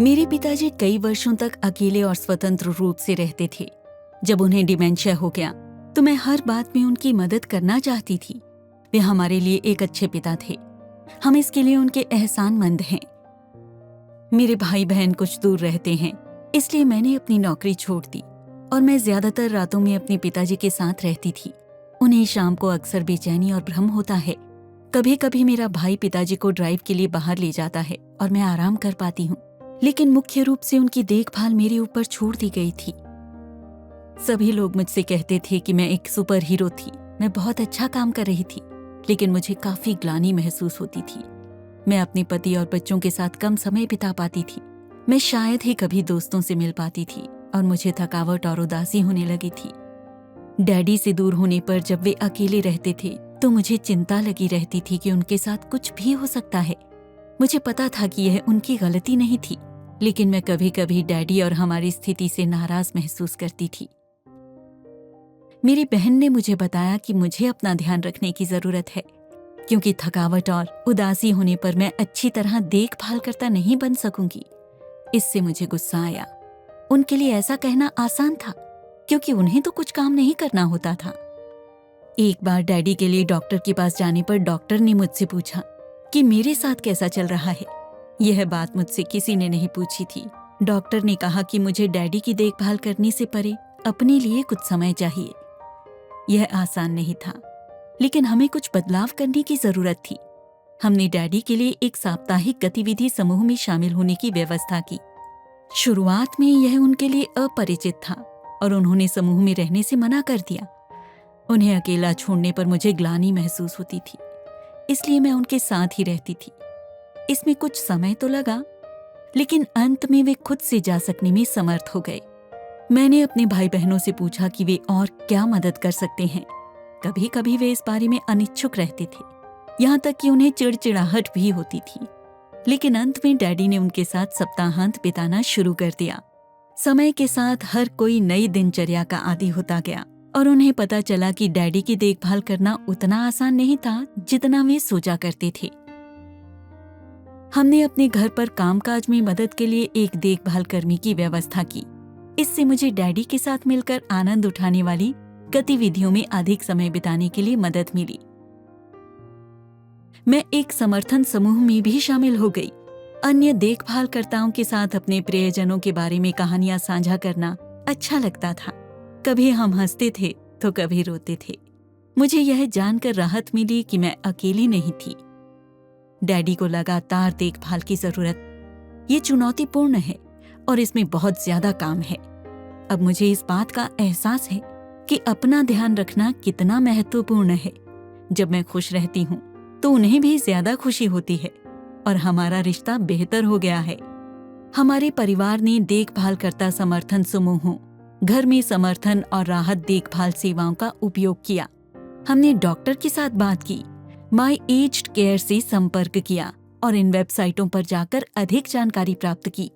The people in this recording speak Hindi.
मेरे पिताजी कई वर्षों तक अकेले और स्वतंत्र रूप से रहते थे। जब उन्हें डिमेंशिया हो गया तो मैं हर बात में उनकी मदद करना चाहती थी। वे हमारे लिए एक अच्छे पिता थे। हम इसके लिए उनके एहसानमंद हैं। मेरे भाई बहन कुछ दूर रहते हैं, इसलिए मैंने अपनी नौकरी छोड़ दी और मैं ज्यादातर रातों में अपने पिताजी के साथ रहती थी। उन्हें शाम को अक्सर बेचैनी और भ्रम होता है। कभी कभी मेरा भाई पिताजी को ड्राइव के लिए बाहर ले जाता है और मैं आराम कर पाती हूँ, लेकिन मुख्य रूप से उनकी देखभाल मेरे ऊपर छोड़ दी गई थी। सभी लोग मुझसे कहते थे कि मैं एक सुपर हीरो थी। मैं बहुत अच्छा काम कर रही थी, लेकिन मुझे काफी ग्लानि महसूस होती थी। मैं अपने पति और बच्चों के साथ कम समय बिता पाती थी। मैं शायद ही कभी दोस्तों से मिल पाती थी और मुझे थकावट और उदासी होने लगी थी। डैडी से दूर होने पर जब वे अकेले रहते थे तो मुझे चिंता लगी रहती थी कि उनके साथ कुछ भी हो सकता है। मुझे पता था कि यह उनकी गलती नहीं थी, लेकिन मैं कभी कभी डैडी और हमारी स्थिति से नाराज महसूस करती थी। मेरी बहन ने मुझे बताया कि मुझे अपना ध्यान रखने की जरूरत है, क्योंकि थकावट और उदासी होने पर मैं अच्छी तरह देखभाल करता नहीं बन सकूंगी। इससे मुझे गुस्सा आया। उनके लिए ऐसा कहना आसान था, क्योंकि उन्हें तो कुछ काम नहीं करना होता था। एक बार डैडी के लिए डॉक्टर के पास जाने पर डॉक्टर ने मुझसे पूछा कि मेरे साथ कैसा चल रहा है। यह बात मुझसे किसी ने नहीं पूछी थी। डॉक्टर ने कहा कि मुझे डैडी की देखभाल करने से परे अपने लिए कुछ समय चाहिए। यह आसान नहीं था, लेकिन हमें कुछ बदलाव करने की जरूरत थी। हमने डैडी के लिए एक साप्ताहिक गतिविधि समूह में शामिल होने की व्यवस्था की। शुरुआत में यह उनके लिए अपरिचित था और उन्होंने समूह में रहने से मना कर दिया। उन्हें अकेला छोड़ने पर मुझे ग्लानि महसूस होती थी, इसलिए मैं उनके साथ ही रहती थी। इसमें कुछ समय तो लगा, लेकिन अंत में वे खुद से जा सकने में समर्थ हो गए। मैंने अपने भाई बहनों से पूछा कि वे और क्या मदद कर सकते हैं। कभी कभी वे इस बारे में अनिच्छुक रहते थे, यहाँ तक कि उन्हें चिड़चिड़ाहट भी होती थी। लेकिन अंत में डैडी ने उनके साथ सप्ताहांत बिताना शुरू कर दिया। समय के साथ हर कोई नई दिनचर्या का आदी होता गया और उन्हें पता चला कि डैडी की देखभाल करना उतना आसान नहीं था जितना वे सोचा करते थे। हमने अपने घर पर कामकाज में मदद के लिए एक देखभाल कर्मी की व्यवस्था की। इससे मुझे डैडी के साथ मिलकर आनंद उठाने वाली गतिविधियों में अधिक समय बिताने के लिए मदद मिली। मैं एक समर्थन समूह में भी शामिल हो गई। अन्य देखभालकर्ताओं के साथ अपने प्रियजनों के बारे में कहानियां साझा करना अच्छा लगता था। कभी हम हंसते थे तो कभी रोते थे। मुझे यह जानकर राहत मिली कि मैं अकेली नहीं थी। डैडी को लगातार देखभाल की जरूरत ये चुनौतीपूर्ण है और इसमें बहुत ज्यादा काम है। अब मुझे इस बात का एहसास है कि अपना ध्यान रखना कितना महत्वपूर्ण है। जब मैं खुश रहती हूँ तो उन्हें भी ज्यादा खुशी होती है और हमारा रिश्ता बेहतर हो गया है। हमारे परिवार ने देखभालकर्ता समर्थन समूहों, घर में समर्थन और राहत देखभाल सेवाओं का उपयोग किया। हमने डॉक्टर के साथ बात की, माई एज्ड केयर से संपर्क किया और इन वेबसाइटों पर जाकर अधिक जानकारी प्राप्त की।